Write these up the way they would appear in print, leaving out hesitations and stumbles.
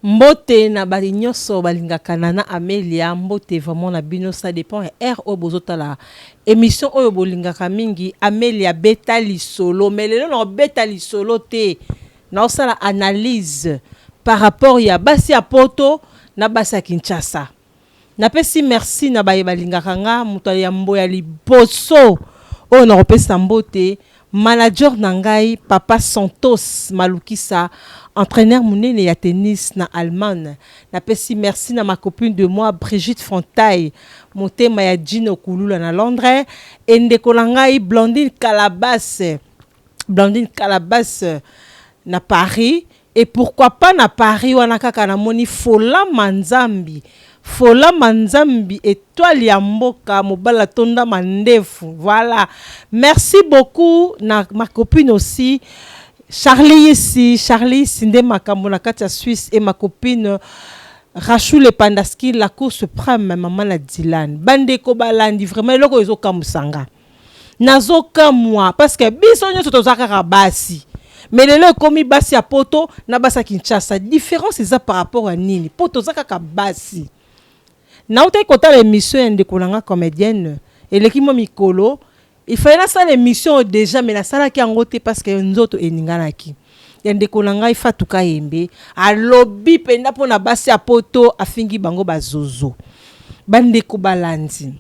Mbote na bali nyonso balingaka na Amélia mbote vraiment na bino ça dépend R o bozota la émission oyo bolingaka mingi Amélia betali solo mais lelo na betali solo te na osala analyse par rapport ya basi ya poto na basi ya Kinshasa. Napesi merci na baye balingaka nga muto ya mboya liboso oyo na kopesa mbote manager nangai Papa Santos Malukisa entraîneur munene ya tennis na Allemagne. Napesi merci na ma copine de moi Brigitte Fontaille motema ya Gino Kulula na Londres et ndeko nangai Blandine Calabas na Paris et pourquoi pas na Paris wana kaka na moni Fola Manzambi étoile ya mboka mobala tonda mandefu. Voilà, merci beaucoup na ma copine aussi Charlie ici nde makambo na kati ya Suisse et ma copine Rachou le Pandaski la Cour suprême maman la Dylan bandeko balandi vraiment loko ezoka musanga nazoka moi parce que biso nyoso tozaka basi mais lelo komi basi ya poto na basa Kinshasa différence eza par rapport à nini poto zaka basi na uta kota l'émission ya ndeko nanga comédienne elekimo mikolo il fallait la salle émission déjà mais la salle qui en roté parce que nzoto eninganaki ya ndeko nanga ifatuka yembe alobi penda pona basi ya poto afingi bango bazozo bandeko balandi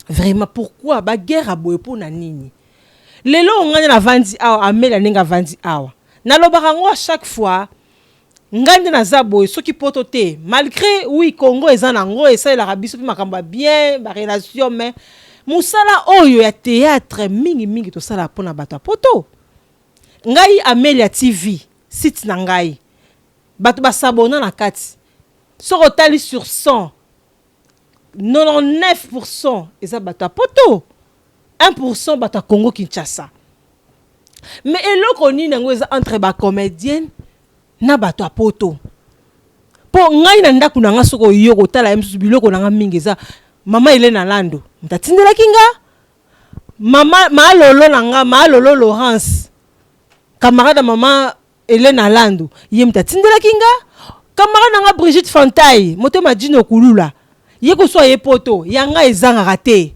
vraiment pourquoi ba guerre aboye pona nini lelo nganya na vandi awa Amélia ninga vandi awa na lobaka ngo à chaque fois ngande na zabo soki poto te malgré oui Congo ezana ngo esa la rabiso makamba bien ba relation mais musala oyo ya théâtre mingi to sala pona bato poto ngai Amélia TV site na ngai bato ba s'abonner na kati soko tali sur 100 99% eza bato poto 1% bato Congo Kinshasa mais eloko ni nango eza entre ba comédienne na bato poto po ngai na ndaku na nga soko yoko tala msusu biloko na nga mingi eza mama Elena Lando mtatindela kinga mama malolo Laurence camarade mama Elena Lando ye mtatindela kinga camarade nga Brigitte Fontaille motema Gino Kulula ye ko so ye poto yanga ezanga raté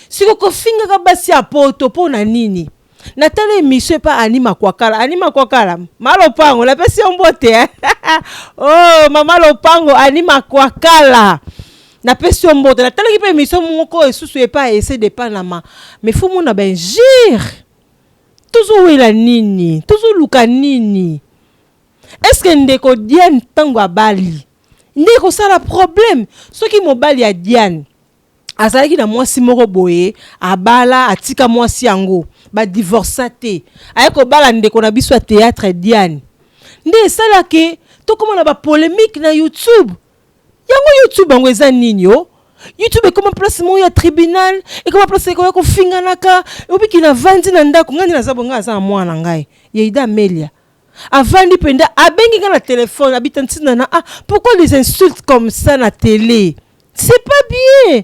siko ko finga ka basi ya poto pona nini natale émission pa anima kwakala malopango la pesi ombote oh mama lopango anima kwakala na pesi ombote natale ki pa émission moko esusu e pa essayer de panama mais faut mon benjir toujours wela nini toujours luka nini est-ce que ndeko Diane tango abali ndeko sala problème soki mobali ya Diane azalaki na mwasi moko boye abala atika mwasi yango ba divorcate ayeko bala ndeko na biso ya théâtre Diane nde sala ke to komona ba polémique na YouTube yango yango eza nini yo YouTube comme place mo ya tribunal et comme place ko finga naka obiki na vandi na ndako ngani na zabonga za mwana ngai yeida Amélia avandi penda abengi na téléphone abitantina na pourquoi les insultes comme ça na télé c'est pas bien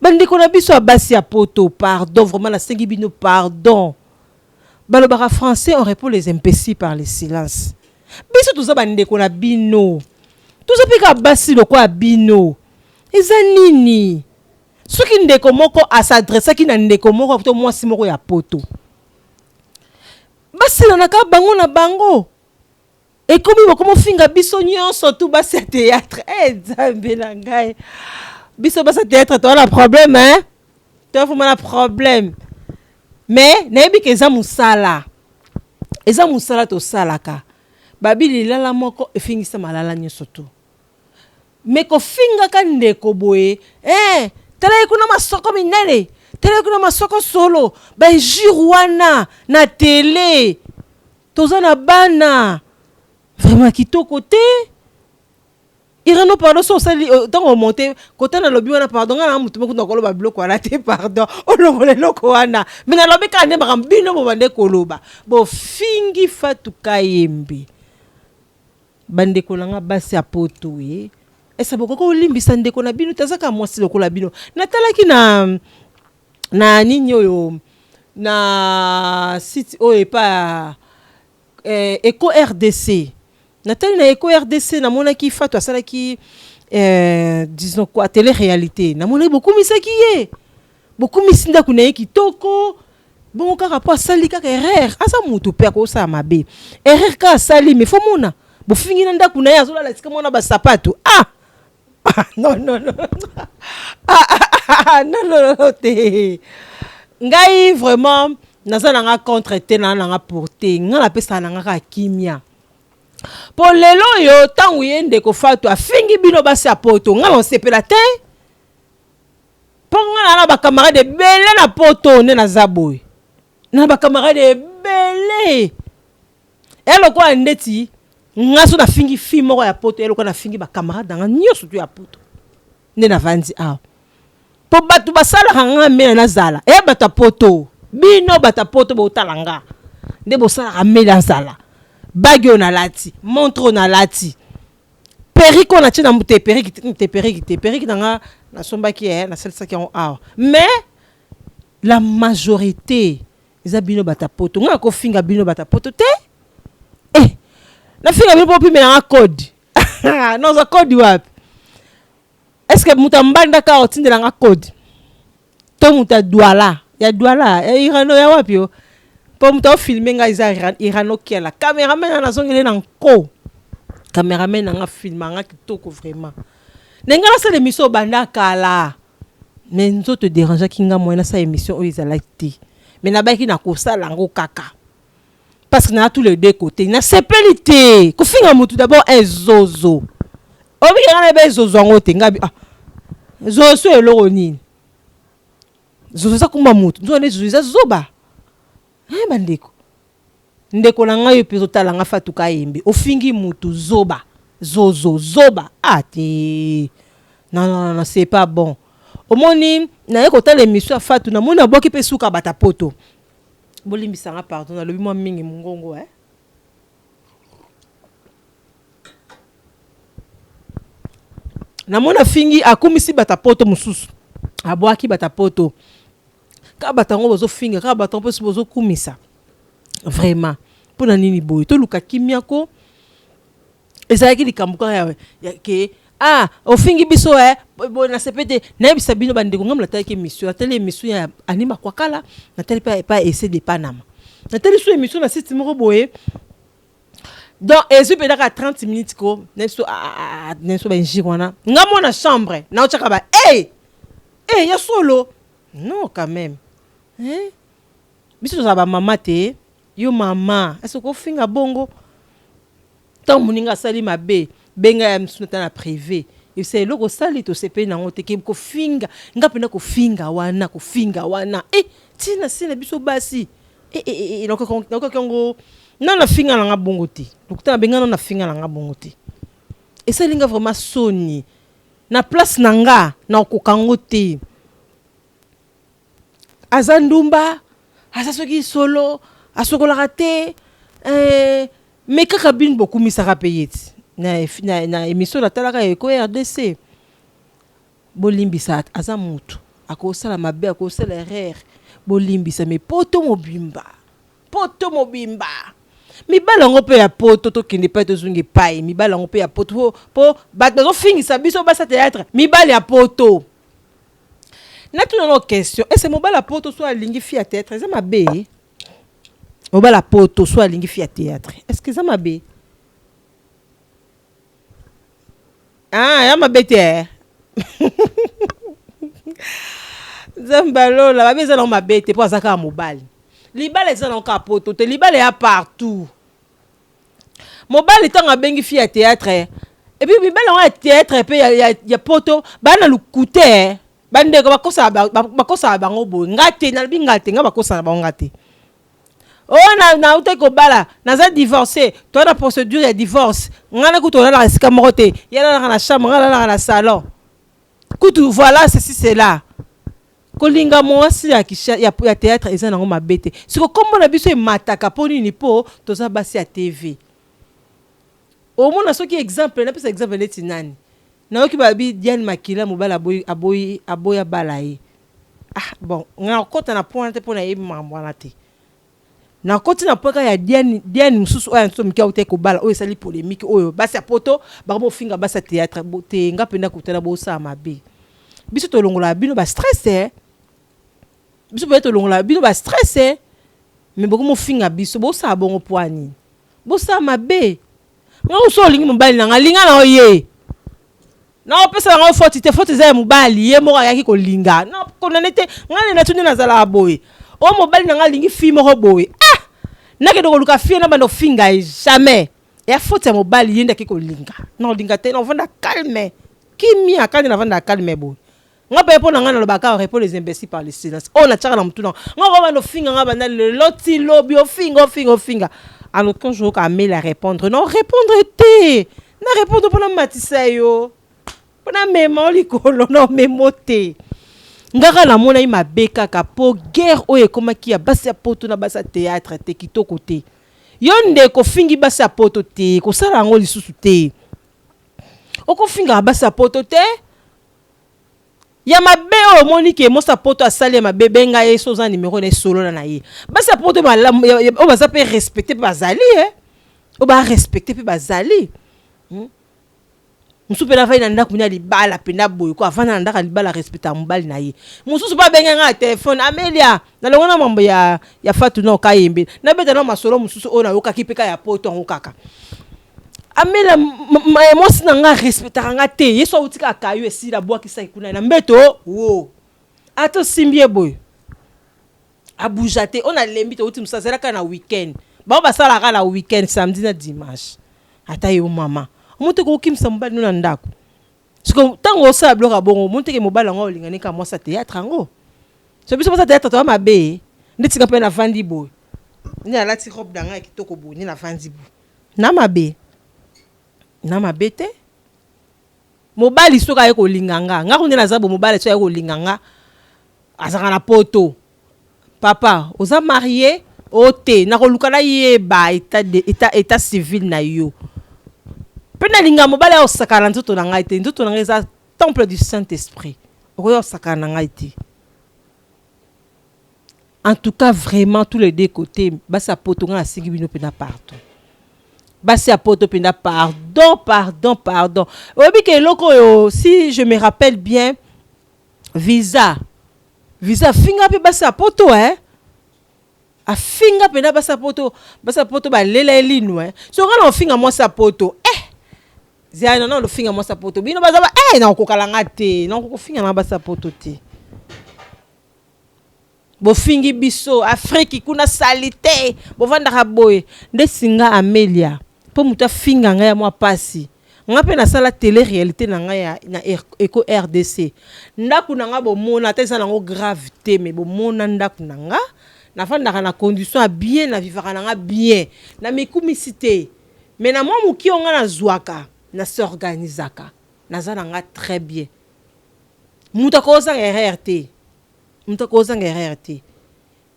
bandeko na biso abasi ya poto pardon vraiment la sengi bino pardon balobara français on répond les imbéciles par le silence biso tuza bandeko na bino tuza pika basi loko ya bino eza nini soki ndeko moko asadressa ki na ndeko moko to mwasi moko ya poto basi na ka bango na bango et comme boko finga biso nyonso tu basi ya théâtre zambe na ngai biso basa théâtre to na problème hein to fuma na problème mais nayebi ke eza musala to salaka babili lala moko efingisa malala nyonso tu mais ko finga ka ndeko boye tala ekuna masoko minene tala ekuna masoko solo ba jirwana na télé toza na bana vraiment kitoko te irano pardon so sali tango monter côté na lobi wana pardon ngana mutu moko na koloba biloko wana te pardon olongole loko wana mina lobi ka ne bakambino bo bande koloba bo fingi fatuka yembe bande kolanga basi apoto ye esa boko ko limbisa ndeko na bino tazaka mwasi lokola bino natalaki na nini oyo na site oyo pa Eco RDC natali na eko RDC namonaki Fatou asalaki disons quoi télé-réalité namonaki bokumisaki ye bokumisi ndako na ye kitoko bongo kaka po asali kaka erreur asa mutu pe akosala mabe erreur ka asali mais fo mona bofingi na ndako na ye azolala esika mona basapato non non te ngai vraiment naza nanga contre te nanga pour te nga napesa nanga ka kimia po lelo yo tangu ye ndeko Fatou afingi bino basi ya poto nga nosepela te po nga na bakamarade ebele na poto nde naza boye na bakamarade ebele elokola ndeti nga so nafingi fi moko ya poto elokola nafingi bakamarade nanga nyonso tu ya poto nde navandi awa po bato basalaka nga mele nazala bato ya poto bino bato ya poto botala nga nde bosalaka mele nazala bagi on a lati montre on a lati periko na tina mute periki nanga na sombaki na selsa ki on awa mais la majorité ils bino batapoto nga ko finga bino batapoto te na finga bino popi na code non za code wapi est-ce que muta mbanda ka otindela nga code to muta douala ya irano ya wapi yo po muta filmer nga irano kiela cameraman na zongele na nko cameraman nga filma nga kitoko vraiment nenga na sala émission banda kala mais nzo te déranger kinga moi na sa émission o izala ti mais na baki na kosala ngo kaka parce que na tous les deux côtés na sepelité ko finga mutu d'abord un zozo obi kana be zozo ngo te ngabi zozo eloko nini zozo sa kuma mutu nzo ne zozo zoba bandeko ndeko na ngai pe zotala nga Fatou Kayembe ofingi mutu zoba zoba ati non c'est pas bon omoni na yeko tala émission Fatou na mona boki pe suka bata poto bolimbisa nga pardon na lobi mo mingi mungongo na mona fingi akumisi bata poto mususu abwaki bata poto ka batango bozo finga ka batango pe bozo kumisa vraiment pona nini boy to luka kimiako ezalaki likambuka ya ke ofingi biso bo na sepete na bisa bino bandeko ngam la tali ke mission la tali émission ya anima kwa kala na tali pa essayer de Panama na tali so émission na site moko boye donc ezu pe daka 30 minutes ko neso benjikwana ngamo na chambre na ochaka ba ya solo non quand même biso za ba mama te yo mama est-ce ko finga bongo tant muninga sali mabe benga ya msunata na privé c'est loko sali to sepe na ngote ke ko finga ngapenda ko finga wana tina sina biso basi noko kongo na finga na bongo te lokuta benga na finga na bongo te et ça linga vraiment soni na place nanga na kokango te azandumba asasoki solo asokola raté mais kaka bin beaucoup misaka payeti na émission la talaka eko RDC bolimbisa aza mutu akosala mabe akosala erreur bolimbisa mais poto mobimba mibala ngo pe ya poto to kende pa to zungi pai mibala ngo pe ya poto po bato zo fingisa biso basa théâtre mibala ya poto na tout nos questions et c'est mobala poto soit lingi fi ya théâtre ça mabe mobala poto soit lingi fi ya théâtre est-ce que ça mabe ya mabete zambalola babeza na mabete po azaka mobali libala eza na kapoto te libala ya partout mobali tanga bengi fi ya théâtre et puis libala ya théâtre pe ya poto bana lukute bandeko bakosa bango bo ngate na bingate nga bakosa bango ngate na uta ko bala naza divorcé toi la procédure ya divorce ngana kuto na esika moko te yala na chambre ngala na salon kutu voilà ceci c'est là kolinga mwasi ya théâtre eza nango mabete siko kombo na biso emataka poni ni po toza basi ya TV omona soki exemple na pesa exemple neti nani na oki babi Diane Makila mobala aboya bala ye bon nga kota na point te pona ye mamwana te na koti na poka ya diane mususu oya nso mkia ute ko bala oyo sali polémique oyo basi ya poto bako finga basi théâtre te nga penda kutana bo sa mabe biso to longola bino ba stress biso peut longola bino ba stress mais boko mo finga biso bo sa bongo poani bo sa mabe nga uso lingi mobali na linga na oye na opesa nga forti za mobali ye mo yaki ko linga na konane te nga na tuni na zala boy o mobali na nga lingi fi mo boy na ke do luka fi na bando finga jamais ya forti ya mobali yenda ki ko linga na linga te na vanda calme kimi akani na vanda calme boy nga pe po na nga na lo baka répond les imbéciles par le silence on a tchaka na mutuna nga bando finga nga banda le loti lobby o finga alors quand je ka me la répondre non répondre te na répondre pour na matisa yo pona memo likolo no memote ngaka na mona ima beka ka po guerre oye koma ki ya basi ya poto na basi ya théâtre te kitoko te yonde ko fingi basi ya poto te ko sala ngo lisusu te oko finga basi ya poto te ya mabe o moni ke mo sa poto asali ya mabe benga ye soza numéro na solo na ye basi ya poto ba o ba pe respecter bazali o ba respecter pe bazali musupe na faina ndako nya libala penda boy ko afana ndaka libala respecta mobali na ye mususu ba benga nga téléphone Amelia na longona mambo ya fatu no kayembe na beta no masolo mususu ona yoka kipeka ya poto ngo kaka Amelia mo sina nga respecta nga te yeso utika kayo esira bwa kisa ikuna na mbeto wo ato simbie boy abujate ona lembi to uti musazera kana weekend ba sala kana weekend samedi na dimanche ata yo mama monte ko kimsa mobali na ndako siko tango sa bloka bongo monte ke mobali ngo lingani ka mo sa théâtre ngo so biso sa théâtre to mabe nditi ka pe na vandi boy ni ala ti robe danga kitoko boy ni na vandi boy na mabe te mobali so ka ye ko linganga nga ko ni na zabo mobali so ye ko linganga azaka na poto papa oza marié ote na ko lukana ye ba état civil na yo pena linga mobala o sakana nzoto na ngai te nzoto na ngai za temple du Saint-Esprit o sakana ngai te en tout cas vraiment tous les deux côtés basa poto nga singi bino pena partout basa poto pena pardon obi ke loko yo si je me rappelle bien visa finga pe basa poto a finga pena basa poto ba lela elinu so kana finga mo sa poto zia non lo finga mo sa poto bino bazaba na kokalanga te na ko finga na basa poto te bo fingi biso Afrique kuna salité bo vanda ka boy nde singa Amelia po muta finga nga ya mwa pasi nga pe na sala télé réalité na nga ya na Eco RDC ndaku na nga bo mona te sana ngo grave te mais bo mona ndaku na nga na fanda na condition bien na vivre na nga bien na mikumisité mais na mwa muki nga na zwaka na s'organisaka nazana nga très bien muta koza RRT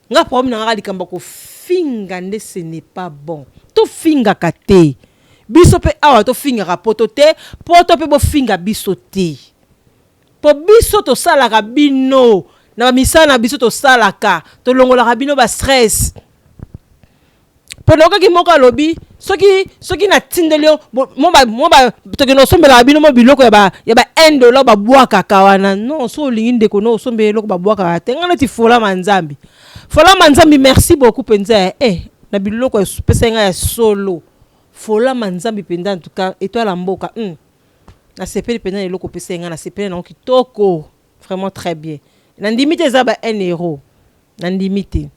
nga problème na nga likamba ko finga nde ce n'est pas bon to finga kate biso pe awa to finga poto te poto pe bo finga biso te po biso to salaka bino na misana biso to salaka to longola bino ba stress Pendant que mon lobby, ce qui n'a tindé moi to que no sombe la bino mo biloko ya ba $1 ba bois kakawana non so linginde ko no sombe loko ba bois ka tenga na ti fola manzambi merci beaucoup penza na biloko pesa nga ya solo fola manzambi penda en tout cas étoile mboka na sepeli penda eloko pesa nga na sepeli na kitoko vraiment très bien na ndimite za ba €1 na ndimite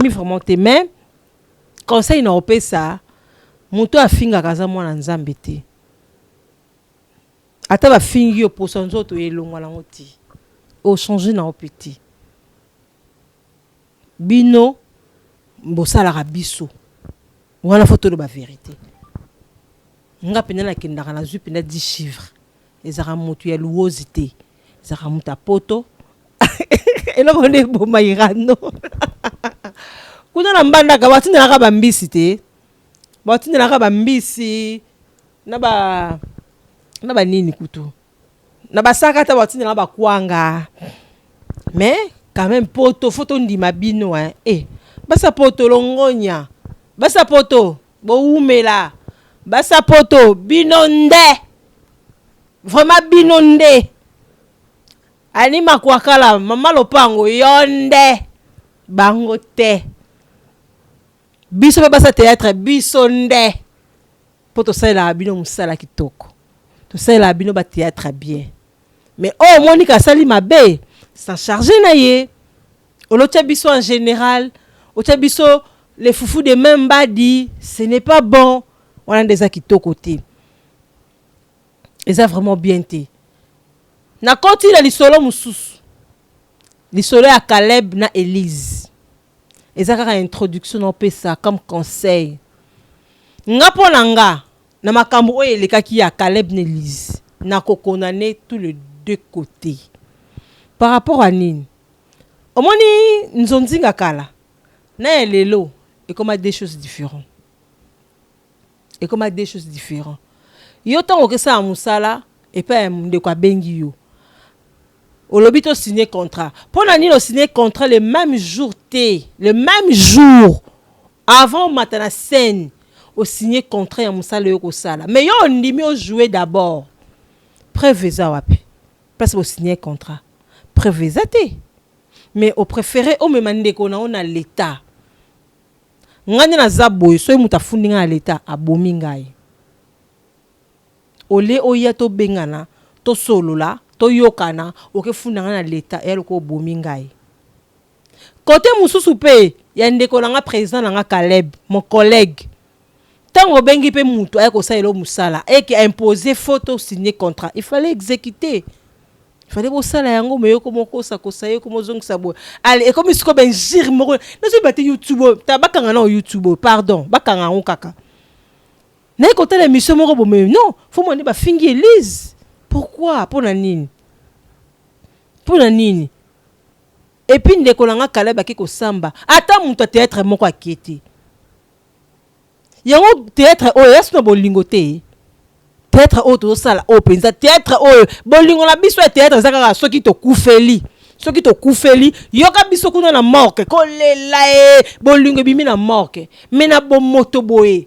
vraiment te mais conseil na opesa muto afinga kaza mwana nzambe te ata ba fingi yo poso nzoto elongwa lango ti o changer na opeti bino mbosala ka biso wana photo de ba vérité nga pena na kindaka na zu pena 10 chiffres ezaka mutu ya luosité ezaka muta poto eloko ne boma irano kuna na mbanda ka watinda ka bambisi te watinda ka bambisi na ba nini kutu na basaka ta watinda na ba kwanga mais quand même poto photo ndima bino basa poto longonya, basa poto boumela, basa poto binonde, vraiment binonde. Ani makwakala mama lopango yonde bango te. Biso pe basa théâtre biso nde. Poto sala bino musala kitoko. To sala bino ba théâtre bien. Mais oh Monica sali mabe, sans charger na ye. Olotia biso en général, otia biso les foufous de même badi, ce n'est pas bon. On a des kitoko te. Ils ont vraiment bien été. Na koti la lisolo mususu. Lisolo ya Caleb na Elise. Eza kaka introduction na pesa comme conseil. Nga ponanga na makambo oyo elekaki ya Caleb na Elise. Na kokondamner tous les deux côtés. Par rapport à nini? Omoni nzonzinga kala. Na elelo et comme des choses différentes. Et comme des choses différentes. Yo tango ke sa musala et pas de kwa bengi yo. Olobito signé contrat. Pour nani lo signé contrat le même jour le même jour avant matana scène au signé contrat ya musala yo ko sala. Mais yo ndimi o jouer d'abord. Préveza wapi. Parce que signé contrat. Préveza te. Mais au préféré au memande ko na on a l'état. Ngani na zaboy so muta fundinga à l'état abomi ngai. Ole oya to bengana to solo la to yokana oke fundanga na l'état eloko bomi ngai. Côté mususu pe ya ndeko nanga président nanga Caleb mon collègue. Tango bengi pe mutu ayako sa elo musala et qui a imposé photo signer contrat. Il fallait exécuter. Il fallait que ça la yango mais yoko moko sa ko sa yoko mozong sabo. Allez, et comme ce ko ben jir moko. Na so bate YouTube, tabakanga na YouTube, pardon, bakanga on kaka. Na écouter l'émission moko bo mais non, faut moi ba fingi Elise. Pourquoi? Pour na nini? Pour na nini? Et puis ndeko nanga Caleb aki ko samba. Ata muto théâtre moko akiti. Yango théâtre o yasu na bolingote. Théâtre o to sala o penza théâtre o bolingo na biso théâtre zaka soki to kufeli. Soki to kufeli yoka biso kuna na morke ko lela bolingo bimi na morke. Mena bo moto boye.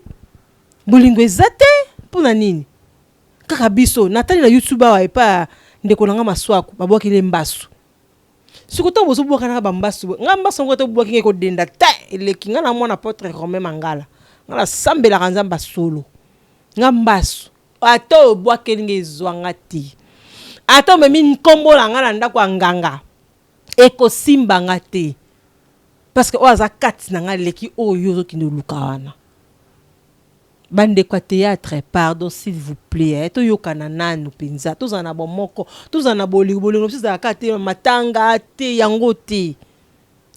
Bolingo ezate pona nini? Kaka biso natali na YouTube wa epa ndeko nanga maswako babwaki le mbasu. Sikuta bozo bwaka na bambasu. Ngamba songo to bwaki ko denda ta le kinga na mwana potre Romain Mangala. Ngala sambela kanzamba solo. Ngambasu. Ato bwaki nge zwanga ti. Ato memi nkombo la ngala ndako nganga. Eko simba ngate. Parce que oaza kati na ngale ki oyo ki no lukawana. Bande kwa théâtre, pardon s'il vous plaît. To yokana nanu penza. Tozana bomoko, tozana bolingo tozana kate matanga te yango te.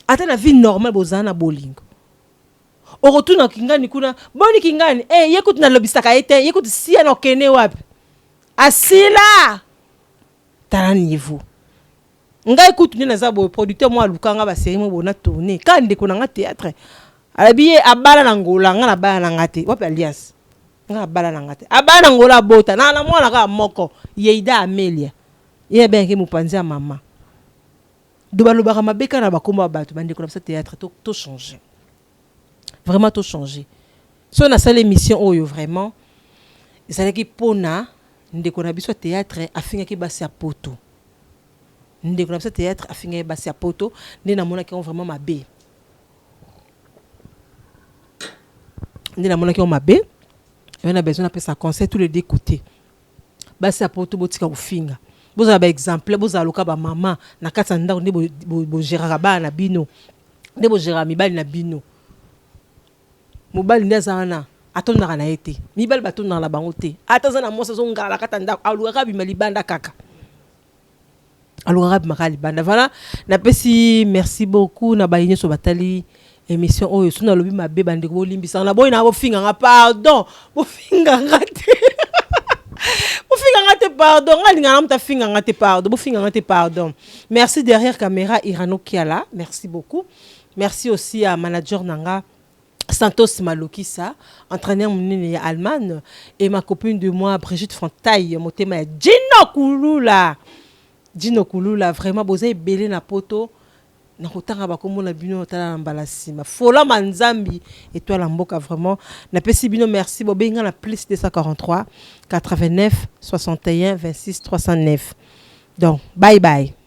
Ata na vie normale bozana bolingo. Orotuna kingani kuna, boni kingani, yekutu na lobisaka ete, yekutu siya no kene wapi. Asila! Tala niveau. Nga écoute ni naza bo producteur moi lukanga ba série mo bona tourner. Ka ndeko na nga théâtre. Alabiye abala na ngola nga na bala na ngate. Wapi alias? Nga abala na ngate. Abala na ngola bota. Na la mwana ka moko. Yeida Amelia. Ye ben ke mupanzi ya mama. Doba lobaka mabeka na bakomba bato bandeko na sa théâtre to changer. Vraiment tout changer. Si on a ça l'émission oyo vraiment. Ça qui pona ndeko na biso théâtre afinga ki basi ya poto. Ndeko na biso théâtre afinga basi ya poto ndena mona ki on vraiment mabe. Ndena mona ki on mabe. On a besoin d'appeler ça conseil tous les deux côtés. Basi ya poto botika ufinga. Boza ba exemple, boza loka ba maman na kata ndako ndebo bo gérera ba na bino. Ndebo gérera mibali na bino. Mobali ndezana atondaka na ete mibali batondaka na bango te atazana mosa zongala kata ndako alukaka bima libanda kaka alukaka bima libanda. Voilà na pesi merci beaucoup na bayine so batali émission oyo suna lobi mabe bandeko bolimbisa na boy na bo finga nga pardon bo finga ngate bo finga ngate pardon ngalinga na mta finga ngate pardon bo finga ngate pardon. Merci derrière caméra Irano Kiala, merci beaucoup. Merci aussi à manager nanga Santos Malokisa, entraîneur monene ya Allemagne, et ma copine de moi Brigitte Fontaille, mon thème est Gino Kulula. Gino Kulula, vraiment bozé belé na poto. na kotanga bakombo na bino tala na mbala sima fola manzambi et toi la mboka vraiment na pesi bino merci bobenga na plus 243 89 61 26 309 donc bye bye.